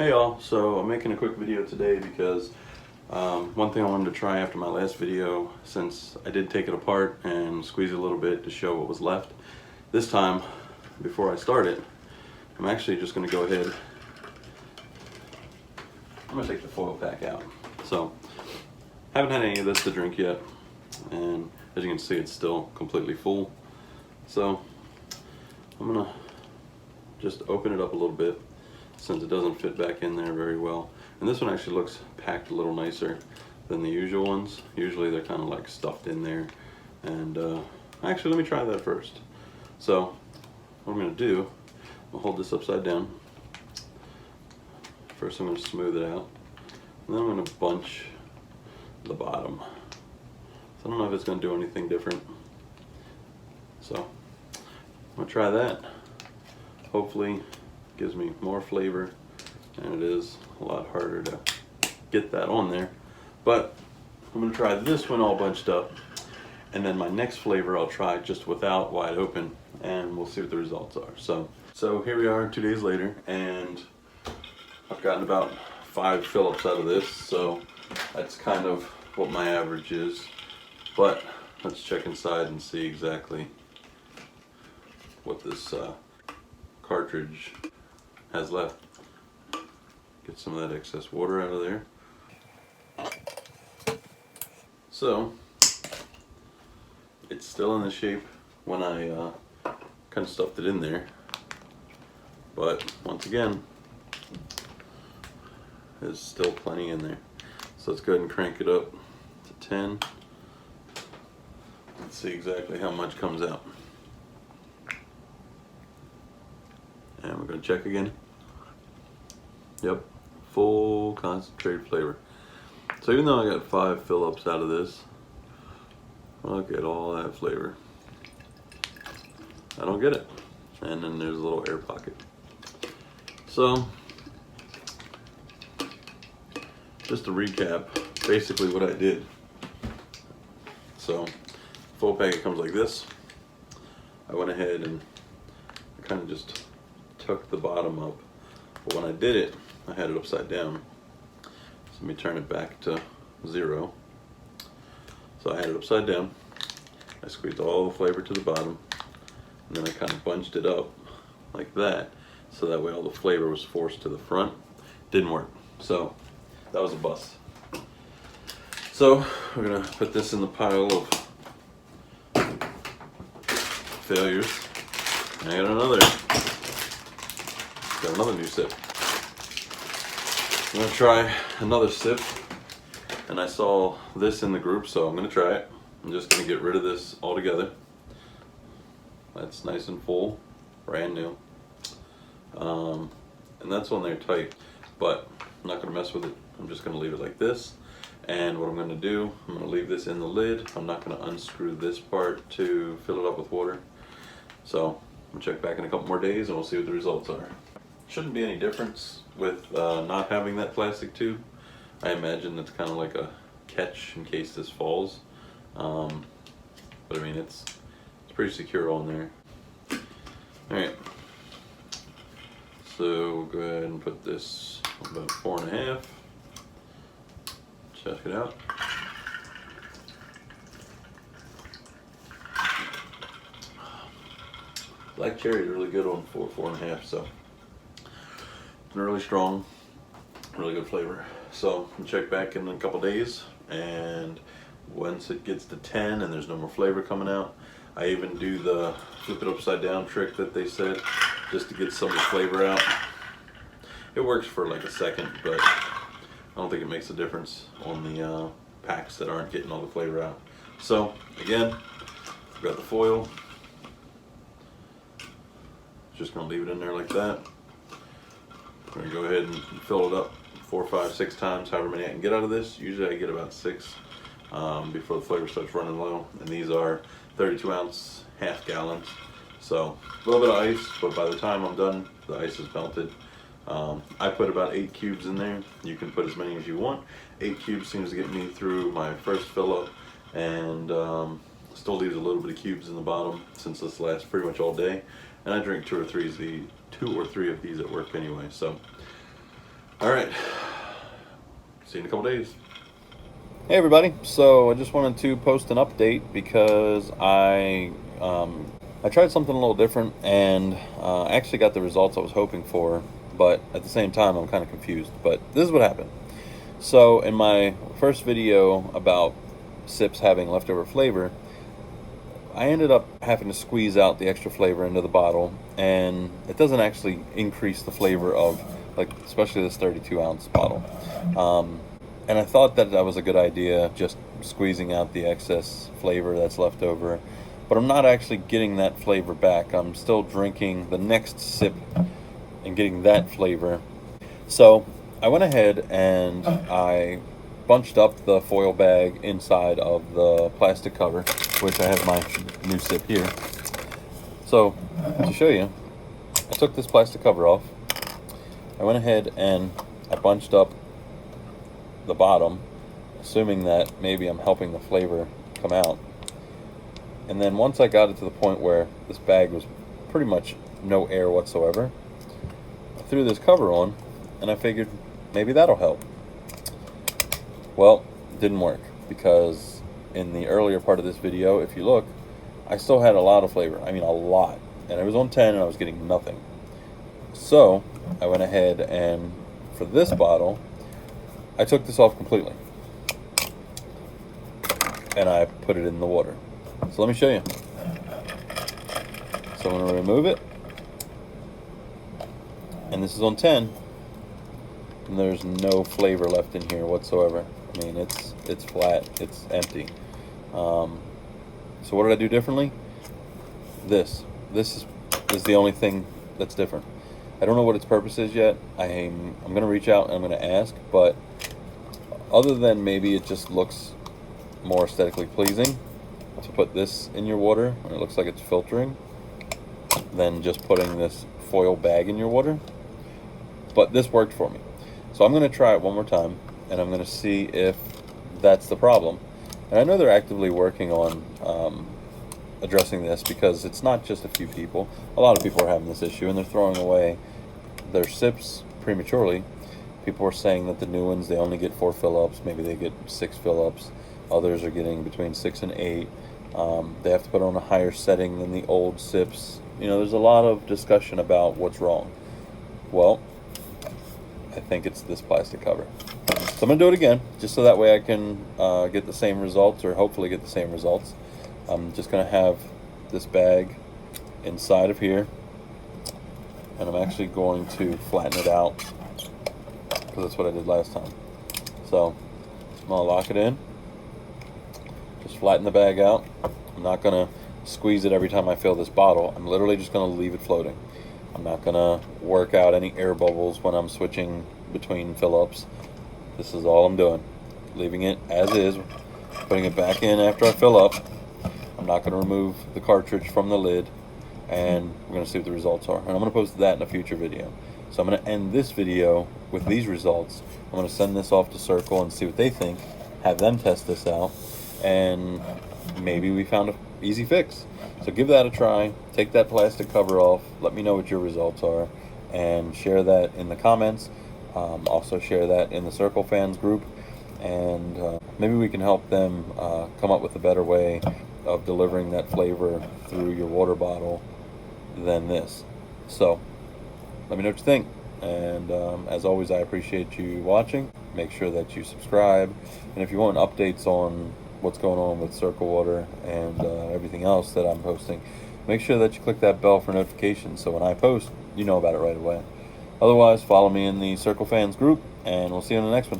Hey y'all, so I'm making a quick video today because one thing I wanted to try after my last video, since I did take it apart and squeeze it a little bit to show what was left, this time, before I start it, I'm actually just going to go ahead, I'm going to take the foil pack out. So, haven't had any of this to drink yet, and as you can see it's still completely full. So, I'm going to just open it up a little bit, since it doesn't fit back in there very well. And this one actually looks packed a little nicer than the usual ones. Usually they're kind of like stuffed in there. And actually, let me try that first. So what I'm going to do, I'll hold this upside down. First I'm going to smooth it out. And then I'm going to bunch the bottom. So I don't know if it's going to do anything different. So I'm going to try that. Hopefully gives me more flavor, and it is a lot harder to get that on there. But I'm going to try this one all bunched up, and then my next flavor I'll try just without wide open, and we'll see what the results are. So here we are 2 days later, and I've gotten about 5 fill-ups out of this, so that's kind of what my average is. But let's check inside and see exactly what this cartridge has left. Get some of that excess water out of there. So it's still in the shape when I kind of stuffed it in there, but once again there's still plenty in there. So let's go ahead and crank it up to 10. Let's see exactly how much comes out. And we're going to check again. Yep, full concentrated flavor. So even though I got 5 fill-ups out of this, look at all that flavor. I don't get it. And then there's a little air pocket. So, just to recap, basically what I did. So, full packet comes like this. I went ahead and I kind of just tucked the bottom up, but when I did it I had it upside down, so let me turn it back to 0. So I had it upside down, I squeezed all the flavor to the bottom, and then I kind of bunched it up like that, so that way all the flavor was forced to the front. Didn't work, so that was a bust. So we're gonna put this in the pile of failures. I got another new sip. I'm gonna try another sip, and I saw this in the group, so I'm gonna try it. I'm just gonna get rid of this altogether. That's nice and full, brand new. And that's on there tight, but I'm not gonna mess with it. I'm just gonna leave it like this. And what I'm gonna do, I'm gonna leave this in the lid. I'm not gonna unscrew this part to fill it up with water. So we'll check back in a couple more days and we'll see what the results are. Shouldn't be any difference with not having that plastic tube. I imagine it's kind of like a catch in case this falls. But I mean, it's pretty secure on there. Alright, so we'll go ahead and put this about 4.5. Check it out. Black cherry is really good on 4.5, so it's really strong, really good flavor. So we'll check back in a couple days, and once it gets to 10 and there's no more flavor coming out, I even do the flip it upside down trick that they said, just to get some of the flavor out. It works for like a second, but I don't think it makes a difference on the packs that aren't getting all the flavor out. So again, I've got the foil. Just gonna leave it in there like that. I'm gonna go ahead and fill it up 4, 5, 6 times, however many I can get out of this. Usually I get about 6 before the flavor starts running low. And these are 32-ounce half gallons. So a little bit of ice, but by the time I'm done, the ice is melted. I put about 8 cubes in there. You can put as many as you want. 8 cubes seems to get me through my first fill up, and still leaves a little bit of cubes in the bottom since this lasts pretty much all day. And I drink 2 or 3 of these at work anyway. So All right. See you in a couple days. Hey everybody, so I just wanted to post an update because I tried something a little different and actually got the results I was hoping for, but at the same time I'm kind of confused. But this is what happened. So in my first video about sips having leftover flavor, I ended up having to squeeze out the extra flavor into the bottle, and it doesn't actually increase the flavor of, like, especially this 32-ounce bottle. And I thought that was a good idea, just squeezing out the excess flavor that's left over. But I'm not actually getting that flavor back. I'm still drinking the next sip and getting that flavor. So I went ahead and I bunched up the foil bag inside of the plastic cover, which I have my new sip here. So to show you, I took this plastic cover off. I went ahead and I bunched up the bottom, assuming that maybe I'm helping the flavor come out. And then once I got it to the point where this bag was pretty much no air whatsoever, I threw this cover on and I figured maybe that'll help. Well, it didn't work, because in the earlier part of this video, if you look, I still had a lot of flavor. I mean, a lot. And it was on 10 and I was getting nothing. So I went ahead and for this bottle, I took this off completely and I put it in the water. So let me show you. So I'm going to remove it, and this is on 10, and there's no flavor left in here whatsoever. I mean, it's flat, it's empty. So what did I do differently? This is the only thing that's different. I don't know what its purpose is yet. I'm going to reach out and I'm going to ask, but other than maybe it just looks more aesthetically pleasing to put this in your water when it looks like it's filtering than just putting this foil bag in your water. But this worked for me. So I'm going to try it one more time and I'm going to see if that's the problem. And I know they're actively working on addressing this, because it's not just a few people. A lot of people are having this issue and they're throwing away their sips prematurely. People are saying that the new ones, they only get 4 fill-ups, maybe they get 6 fill-ups. Others are getting between 6 and 8. They have to put on a higher setting than the old sips. You know, there's a lot of discussion about what's wrong. Well, I think it's this plastic cover. So I'm going to do it again, just so that way I can get the same results, or hopefully get the same results. I'm just going to have this bag inside of here, and I'm actually going to flatten it out, because that's what I did last time. So I'm going to lock it in. Just flatten the bag out. I'm not going to squeeze it every time I fill this bottle. I'm literally just going to leave it floating. I'm not going to work out any air bubbles when I'm switching between fill-ups. This is all I'm doing. Leaving it as is, putting it back in after I fill up. I'm not going to remove the cartridge from the lid, and we're going to see what the results are. And I'm going to post that in a future video. So I'm going to end this video with these results. I'm going to send this off to Cirkul and see what they think, have them test this out, and maybe we found an easy fix. So give that a try. Take that plastic cover off. Let me know what your results are, and share that in the comments. Also share that in the Cirkul fans group, and maybe we can help them come up with a better way of delivering that flavor through your water bottle than this. So let me know what you think, and as always, I appreciate you watching. Make sure that you subscribe, and if you want updates on what's going on with Cirkul Water and everything else that I'm posting, make sure that you click that bell for notifications, so when I post, you know about it right away. Otherwise, follow me in the Cirkul fans group, and we'll see you in the next one.